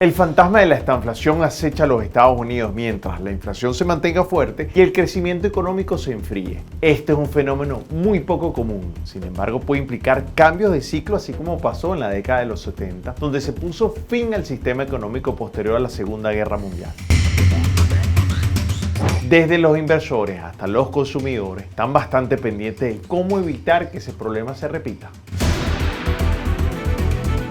El fantasma de la estanflación acecha a los Estados Unidos mientras la inflación se mantenga fuerte y el crecimiento económico se enfríe. Este es un fenómeno muy poco común, sin embargo puede implicar cambios de ciclo, así como pasó en la década de los 70, donde se puso fin al sistema económico posterior a la Segunda Guerra Mundial. Desde los inversores hasta los consumidores están bastante pendientes de cómo evitar que ese problema se repita.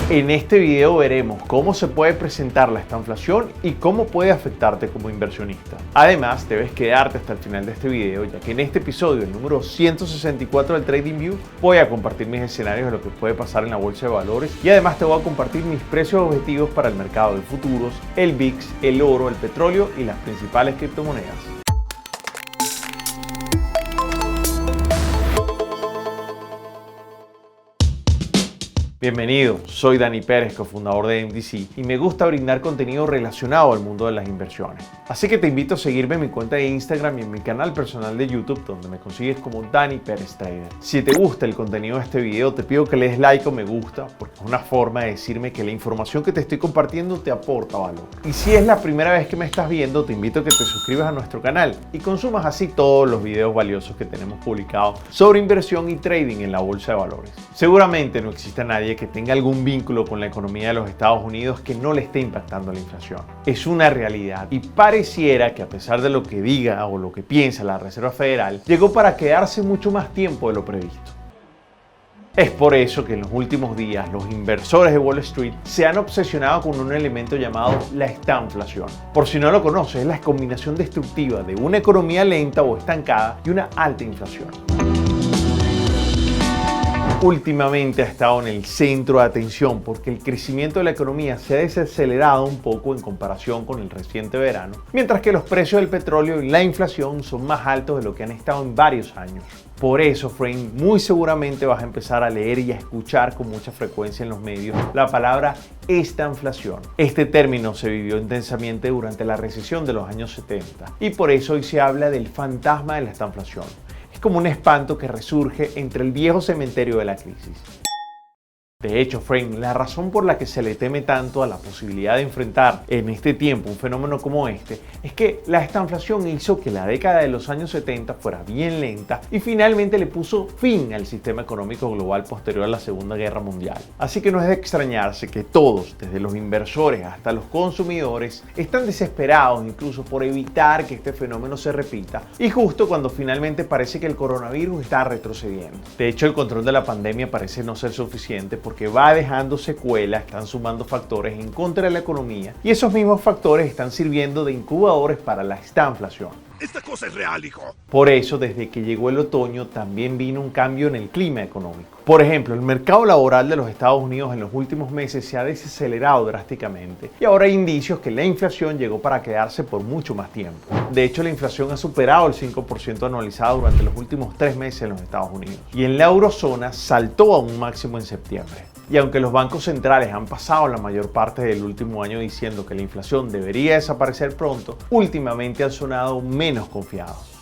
En este video veremos cómo se puede presentar la estanflación y cómo puede afectarte como inversionista. Además, debes quedarte hasta el final de este video, ya que en este episodio, el número 164 del TradingView, voy a compartir mis escenarios de lo que puede pasar en la bolsa de valores y además te voy a compartir mis precios objetivos para el mercado de futuros, el VIX, el oro, el petróleo y las principales criptomonedas. Bienvenido, soy Dani Pérez, cofundador de MDC, y me gusta brindar contenido relacionado al mundo de las inversiones. Así que te invito a seguirme en mi cuenta de Instagram y en mi canal personal de YouTube, donde me consigues como Dani Pérez Trader. Si te gusta el contenido de este video, te pido que le des like o me gusta, porque es una forma de decirme que la información que te estoy compartiendo te aporta valor. Y si es la primera vez que me estás viendo, te invito a que te suscribas a nuestro canal y consumas así todos los videos valiosos que tenemos publicados sobre inversión y trading en la bolsa de valores. Seguramente no existe nadie que tenga algún vínculo con la economía de los Estados Unidos que no le esté impactando la inflación. Es una realidad y pareciera que a pesar de lo que diga o lo que piensa la Reserva Federal, llegó para quedarse mucho más tiempo de lo previsto. Es por eso que en los últimos días los inversores de Wall Street se han obsesionado con un elemento llamado la estanflación. Por si no lo conoces, es la combinación destructiva de una economía lenta o estancada y una alta inflación. Últimamente ha estado en el centro de atención porque el crecimiento de la economía se ha desacelerado un poco en comparación con el reciente verano, mientras que los precios del petróleo y la inflación son más altos de lo que han estado en varios años. Por eso, friend, muy seguramente vas a empezar a leer y a escuchar con mucha frecuencia en los medios la palabra estanflación. Este término se vivió intensamente durante la recesión de los años 70 y por eso hoy se habla del fantasma de la estanflación. Es como un espanto que resurge entre el viejo cementerio de la crisis. De hecho, friend, la razón por la que se le teme tanto a la posibilidad de enfrentar en este tiempo un fenómeno como este es que la estanflación hizo que la década de los años 70 fuera bien lenta y finalmente le puso fin al sistema económico global posterior a la Segunda Guerra Mundial. Así que no es de extrañarse que todos, desde los inversores hasta los consumidores, están desesperados incluso por evitar que este fenómeno se repita y justo cuando finalmente parece que el coronavirus está retrocediendo. De hecho, el control de la pandemia parece no ser suficiente porque va dejando secuelas, están sumando factores en contra de la economía y esos mismos factores están sirviendo de incubadores para la estanflación. Esta cosa es real, hijo. Por eso, desde que llegó el otoño, también vino un cambio en el clima económico. Por ejemplo, el mercado laboral de los Estados Unidos en los últimos meses se ha desacelerado drásticamente y ahora hay indicios que la inflación llegó para quedarse por mucho más tiempo. De hecho, la inflación ha superado el 5% anualizado durante los últimos 3 meses en los Estados Unidos y en la eurozona saltó a un máximo en septiembre. Y aunque los bancos centrales han pasado la mayor parte del último año diciendo que la inflación debería desaparecer pronto, últimamente han sonado menos confiados.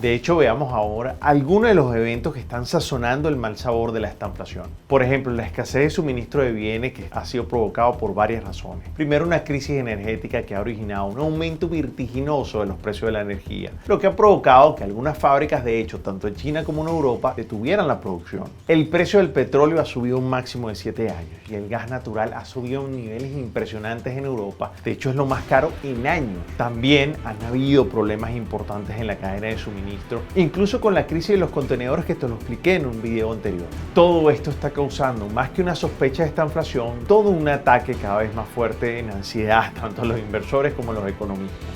De hecho, veamos ahora algunos de los eventos que están sazonando el mal sabor de la estanflación. Por ejemplo, la escasez de suministro de bienes que ha sido provocado por varias razones. Primero, una crisis energética que ha originado un aumento vertiginoso de los precios de la energía, lo que ha provocado que algunas fábricas, de hecho, tanto en China como en Europa, detuvieran la producción. El precio del petróleo ha subido un máximo de 7 años y el gas natural ha subido a niveles impresionantes en Europa. De hecho, es lo más caro en años. También han habido problemas importantes en la cadena de suministro, incluso con la crisis de los contenedores que te lo expliqué en un video anterior. Todo esto está causando, más que una sospecha de estanflación, todo un ataque cada vez más fuerte en ansiedad, tanto a los inversores como a los economistas.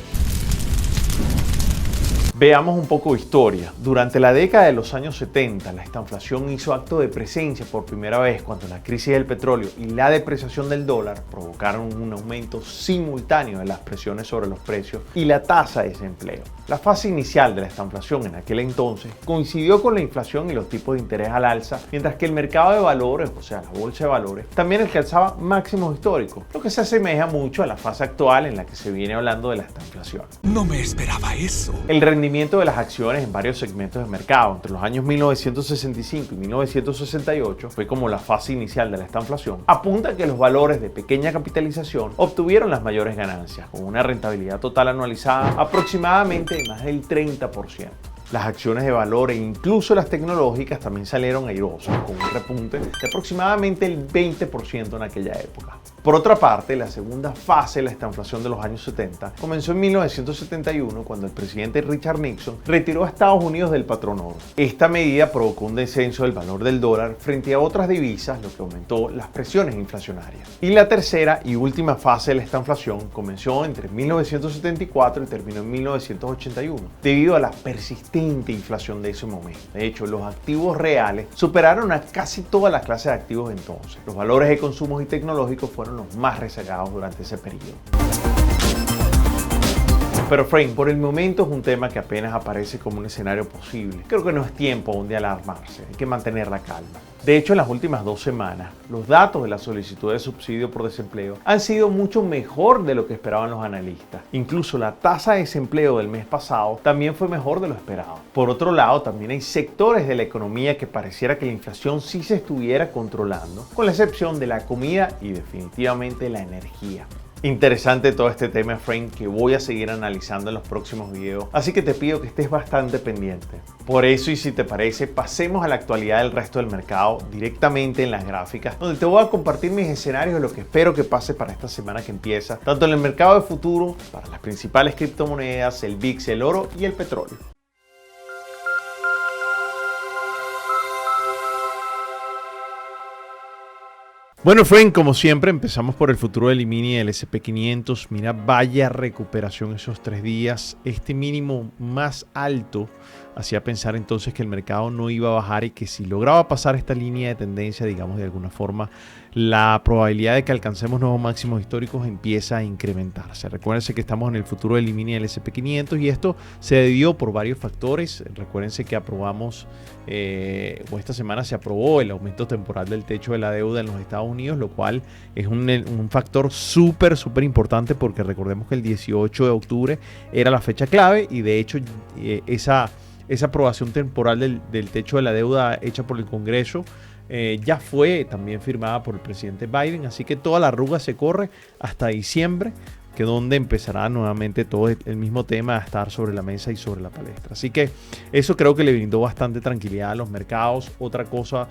Veamos un poco de historia. Durante la década de los años 70, la estanflación hizo acto de presencia por primera vez cuando la crisis del petróleo y la depreciación del dólar provocaron un aumento simultáneo de las presiones sobre los precios y la tasa de desempleo. La fase inicial de la estanflación en aquel entonces coincidió con la inflación y los tipos de interés al alza, mientras que el mercado de valores, o sea, la bolsa de valores, también alcanzaba máximos históricos, lo que se asemeja mucho a la fase actual en la que se viene hablando de la estanflación. No me esperaba eso. El rendimiento rendimiento de las acciones en varios segmentos de mercado entre los años 1965 y 1968 fue como la fase inicial de la estanflación, apunta que los valores de pequeña capitalización obtuvieron las mayores ganancias, con una rentabilidad total anualizada aproximadamente de más del 30%. Las acciones de valor e incluso las tecnológicas también salieron airosas, con un repunte de aproximadamente el 20% en aquella época. Por otra parte, la segunda fase de la estanflación de los años 70 comenzó en 1971 cuando el presidente Richard Nixon retiró a Estados Unidos del patrón oro. Esta medida provocó un descenso del valor del dólar frente a otras divisas, lo que aumentó las presiones inflacionarias. Y la tercera y última fase de la estanflación comenzó entre 1974 y terminó en 1981, debido a la persistente inflación de ese momento. De hecho, los activos reales superaron a casi todas las clases de activos entonces. Los valores de consumos y tecnológicos fueron los más rezagados durante ese periodo. Pero Frame, por el momento es un tema que apenas aparece como un escenario posible. Creo que no es tiempo aún de alarmarse, hay que mantener la calma. De hecho, en las últimas 2 semanas, los datos de la solicitud de subsidio por desempleo han sido mucho mejor de lo que esperaban los analistas. Incluso la tasa de desempleo del mes pasado también fue mejor de lo esperado. Por otro lado, también hay sectores de la economía que pareciera que la inflación sí se estuviera controlando, con la excepción de la comida y definitivamente la energía. Interesante todo este tema, Frame, que voy a seguir analizando en los próximos videos, así que te pido que estés bastante pendiente. Por eso, y si te parece, pasemos a la actualidad del resto del mercado directamente en las gráficas, donde te voy a compartir mis escenarios de lo que espero que pase para esta semana que empieza, tanto en el mercado de futuro, para las principales criptomonedas, el VIX, el oro y el petróleo. Bueno, Frank, como siempre, empezamos por el futuro del mini del SP500. Mira, vaya recuperación esos 3 días. Este mínimo más alto hacía pensar entonces que el mercado no iba a bajar y que si lograba pasar esta línea de tendencia, digamos de alguna forma, la probabilidad de que alcancemos nuevos máximos históricos empieza a incrementarse. Recuérdense que estamos en el futuro del mini del SP500 y esto se debió por varios factores. Recuérdense que aprobamos, o esta semana se aprobó el aumento temporal del techo de la deuda en los Estados Unidos, lo cual es un factor súper importante porque recordemos que el 18 de octubre era la fecha clave y de hecho esa aprobación temporal del techo de la deuda hecha por el Congreso ya fue también firmada por el presidente Biden, así que toda la arruga se corre hasta diciembre, que donde empezará nuevamente todo el mismo tema a estar sobre la mesa y sobre la palestra. Así que eso creo que le brindó bastante tranquilidad a los mercados. Otra cosa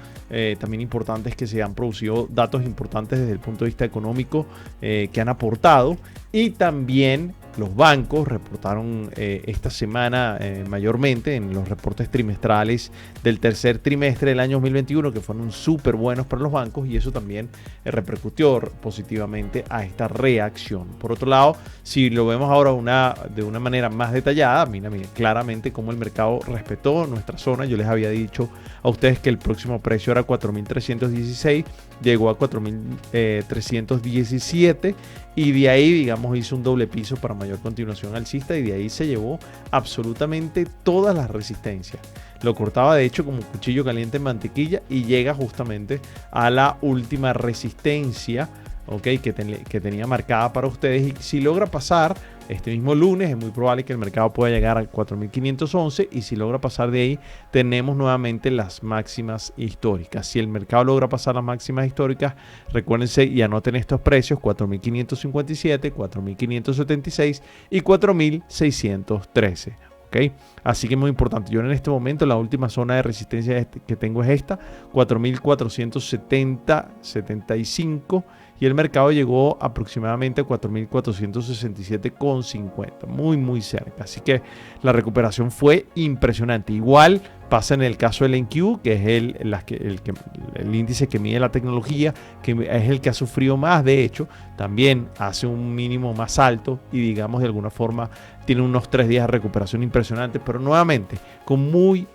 también importante es que se han producido datos importantes desde el punto de vista económico que han aportado, y también los bancos reportaron esta semana mayormente en los reportes trimestrales del tercer trimestre del año 2021, que fueron súper buenos para los bancos, y eso también repercutió positivamente a esta reacción. Por otro lado, si lo vemos ahora de una manera más detallada, mira claramente cómo el mercado respetó nuestra zona. Yo les había dicho a ustedes que el próximo precio era 4.316, llegó a 4.317 y de ahí, digamos, hizo un doble piso para mayor continuación alcista y de ahí se llevó absolutamente todas las resistencias. Lo cortaba de hecho como cuchillo caliente en mantequilla y llega justamente a la última resistencia, ¿okay?, que tenía marcada para ustedes, y si logra pasar este mismo lunes es muy probable que el mercado pueda llegar a 4.511 y si logra pasar de ahí tenemos nuevamente las máximas históricas. Si el mercado logra pasar las máximas históricas, recuérdense y anoten estos precios: 4.557, 4.576 y 4.613. ¿Okay? Así que muy importante. Yo en este momento la última zona de resistencia que tengo es esta, 4.470.75, y el mercado llegó aproximadamente a 4.467.50, muy cerca. Así que la recuperación fue impresionante. Igual pasa en el caso del NQ, que es el índice que mide la tecnología, que es el que ha sufrido más. De hecho, también hace un mínimo más alto y digamos de alguna forma tiene unos 3 días de recuperación impresionante, pero nuevamente con muy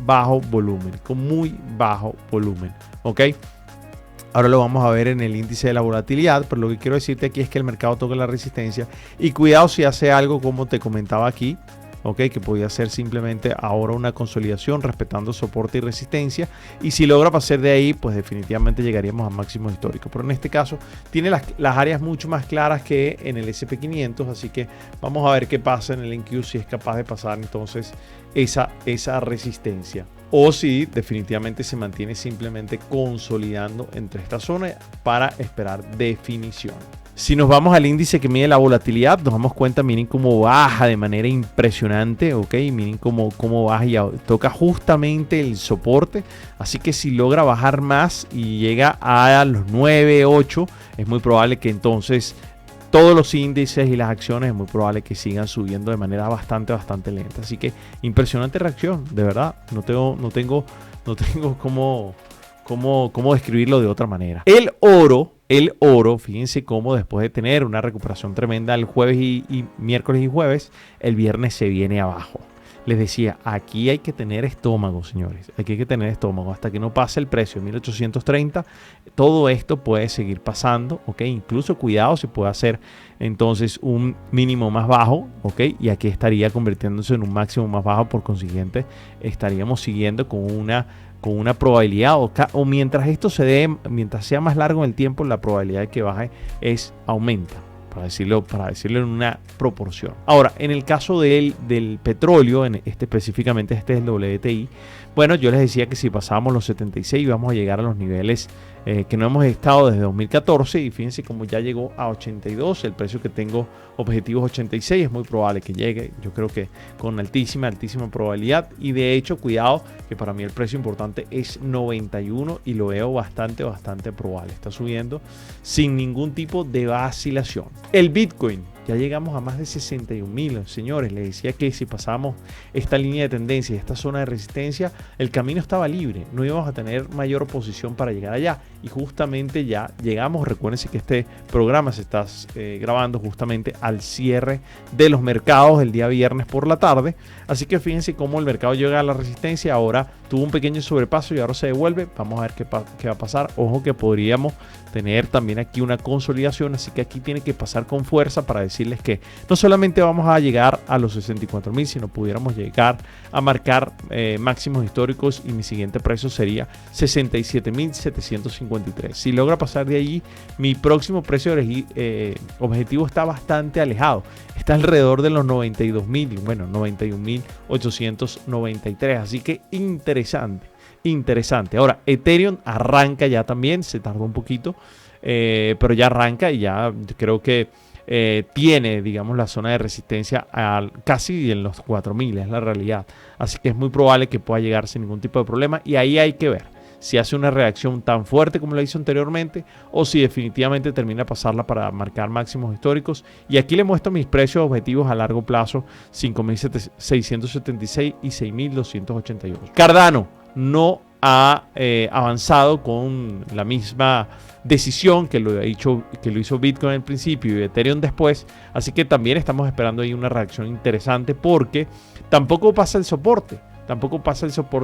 bajo volumen, ¿ok? Ahora lo vamos a ver en el índice de la volatilidad, pero lo que quiero decirte aquí es que el mercado toca la resistencia y cuidado si hace algo como te comentaba aquí, ¿ok? Que podía ser simplemente ahora una consolidación respetando soporte y resistencia, y si logra pasar de ahí, pues definitivamente llegaríamos a máximos históricos. Pero en este caso tiene las áreas mucho más claras que en el SP500, así que vamos a ver qué pasa en el NQ, si es capaz de pasar entonces esa resistencia, o si definitivamente se mantiene simplemente consolidando entre esta zona para esperar definición. Si nos vamos al índice que mide la volatilidad, nos damos cuenta, miren cómo baja de manera impresionante, ¿ok? Miren cómo baja y toca justamente el soporte. Así que si logra bajar más y llega a los 9, 8, es muy probable que entonces todos los índices y las acciones es muy probable que sigan subiendo de manera bastante lenta. Así que impresionante reacción, de verdad. No tengo cómo describirlo de otra manera. El oro, fíjense cómo después de tener una recuperación tremenda el jueves y miércoles y jueves, el viernes se viene abajo. Les decía, aquí hay que tener estómago, señores. Aquí hay que tener estómago. Hasta que no pase el precio de 1830, todo esto puede seguir pasando, ¿ok? Incluso cuidado si puede hacer entonces un mínimo más bajo, ¿ok? Y aquí estaría convirtiéndose en un máximo más bajo. Por consiguiente, estaríamos siguiendo con una probabilidad, o mientras esto se dé, mientras sea más largo en el tiempo, la probabilidad de que baje aumenta. Para decirlo en una proporción. Ahora, en el caso del petróleo, específicamente este es el WTI, bueno, yo les decía que si pasábamos los 76 íbamos a llegar a los niveles que no hemos estado desde 2014, y fíjense cómo ya llegó a 82, el precio que tengo objetivo es 86, es muy probable que llegue, yo creo que con altísima probabilidad, y de hecho, cuidado, que para mí el precio importante es 91 y lo veo bastante probable, está subiendo sin ningún tipo de vacilación. El Bitcoin, ya llegamos a más de 61.000, señores. Les decía que si pasamos esta línea de tendencia y esta zona de resistencia, el camino estaba libre. No íbamos a tener mayor oposición para llegar allá. Y justamente ya llegamos. Recuérdense que este programa se está grabando justamente al cierre de los mercados el día viernes por la tarde. Así que fíjense cómo el mercado llega a la resistencia. Ahora tuvo un pequeño sobrepaso y ahora se devuelve. Vamos a ver qué va a pasar. Ojo que podríamos tener también aquí una consolidación, así que aquí tiene que pasar con fuerza para decirles que no solamente vamos a llegar a los 64.000, sino pudiéramos llegar a marcar máximos históricos, y mi siguiente precio sería 67.753. Si logra pasar de allí, mi próximo precio objetivo está bastante alejado, está alrededor de los 92.000, bueno, 91.893, así que interesante. Ahora, Ethereum arranca ya también, se tardó un poquito, pero ya arranca y ya creo que tiene, digamos, la zona de resistencia casi en los 4.000, es la realidad. Así que es muy probable que pueda llegar sin ningún tipo de problema, y ahí hay que ver si hace una reacción tan fuerte como la hizo anteriormente, o si definitivamente termina de pasarla para marcar máximos históricos. Y aquí le muestro mis precios objetivos a largo plazo: 5.676 y 6.288. Cardano no ha avanzado con la misma decisión que lo hizo Bitcoin al principio y Ethereum después, así que también estamos esperando ahí una reacción interesante, porque tampoco pasa el soporte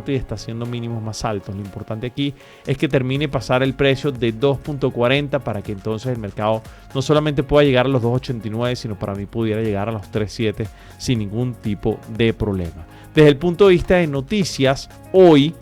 y está haciendo mínimos más altos. Lo importante aquí es que termine pasar el precio de 2.40 para que entonces el mercado no solamente pueda llegar a los 2.89, sino para mí pudiera llegar a los 3.7 sin ningún tipo de problema. Desde el punto de vista de noticias, hoy,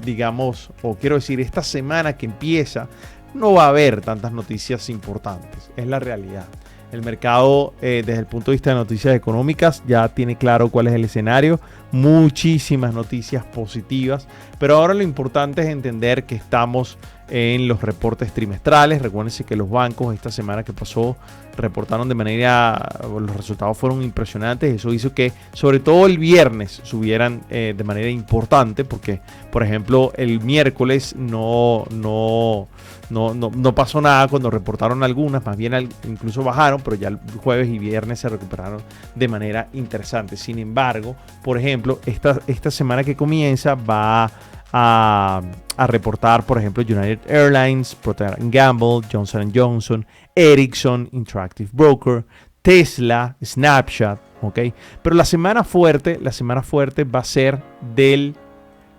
digamos, o quiero decir, esta semana que empieza, no va a haber tantas noticias importantes, es la realidad. El mercado, desde el punto de vista de noticias económicas, ya tiene claro cuál es el escenario. Muchísimas noticias positivas, pero ahora lo importante es entender que estamos en los reportes trimestrales. Recuérdense que los bancos esta semana que pasó reportaron los resultados fueron impresionantes. Eso hizo que sobre todo el viernes subieran de manera importante, porque por ejemplo el miércoles no pasó nada cuando reportaron algunas, más bien incluso bajaron, pero ya el jueves y viernes se recuperaron de manera interesante. Sin embargo, por ejemplo, esta semana que comienza va a reportar, por ejemplo, United Airlines, Procter & Gamble, Johnson & Johnson, Ericsson, Interactive Broker, Tesla, Snapchat, ¿ok? Pero la semana fuerte va a ser del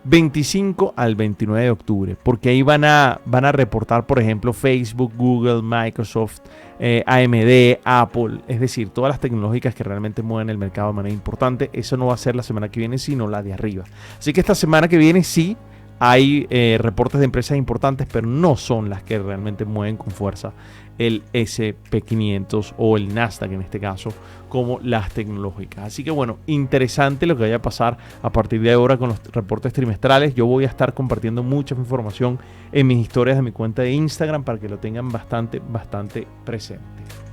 25 al 29 de octubre, porque ahí van a reportar, por ejemplo, Facebook, Google, Microsoft, AMD, Apple, es decir, todas las tecnológicas que realmente mueven el mercado de manera importante. Eso no va a ser la semana que viene, sino la de arriba. Así que esta semana que viene sí hay reportes de empresas importantes, pero no son las que realmente mueven con fuerza el SP500 o el Nasdaq en este caso, como las tecnológicas. Así que bueno, interesante lo que vaya a pasar a partir de ahora con los reportes trimestrales. Yo voy a estar compartiendo mucha información en mis historias de mi cuenta de Instagram para que lo tengan bastante presente.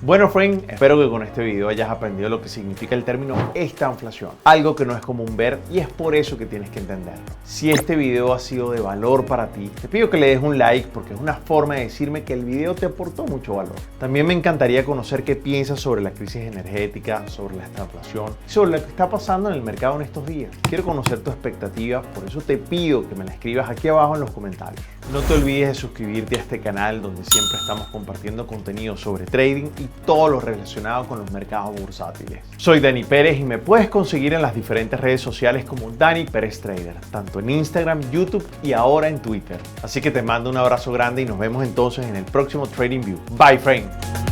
Bueno, friend, espero que con este video hayas aprendido lo que significa el término estanflación, algo que no es común ver y es por eso que tienes que entenderlo. Si este video ha sido de valor para ti, te pido que le des un like porque es una forma de decirme que el video te aportó mucho valor. También me encantaría conocer qué piensas sobre la crisis energética, sobre la estanflación y sobre lo que está pasando en el mercado en estos días. Quiero conocer tu expectativa, por eso te pido que me la escribas aquí abajo en los comentarios. No te olvides de suscribirte a este canal donde siempre estamos compartiendo contenido sobre trading y todo lo relacionado con los mercados bursátiles. Soy Dani Pérez y me puedes conseguir en las diferentes redes sociales como Dani Pérez Trader, tanto en Instagram, YouTube y ahora en Twitter. Así que te mando un abrazo grande y nos vemos entonces en el próximo Trading View. Bye, friend.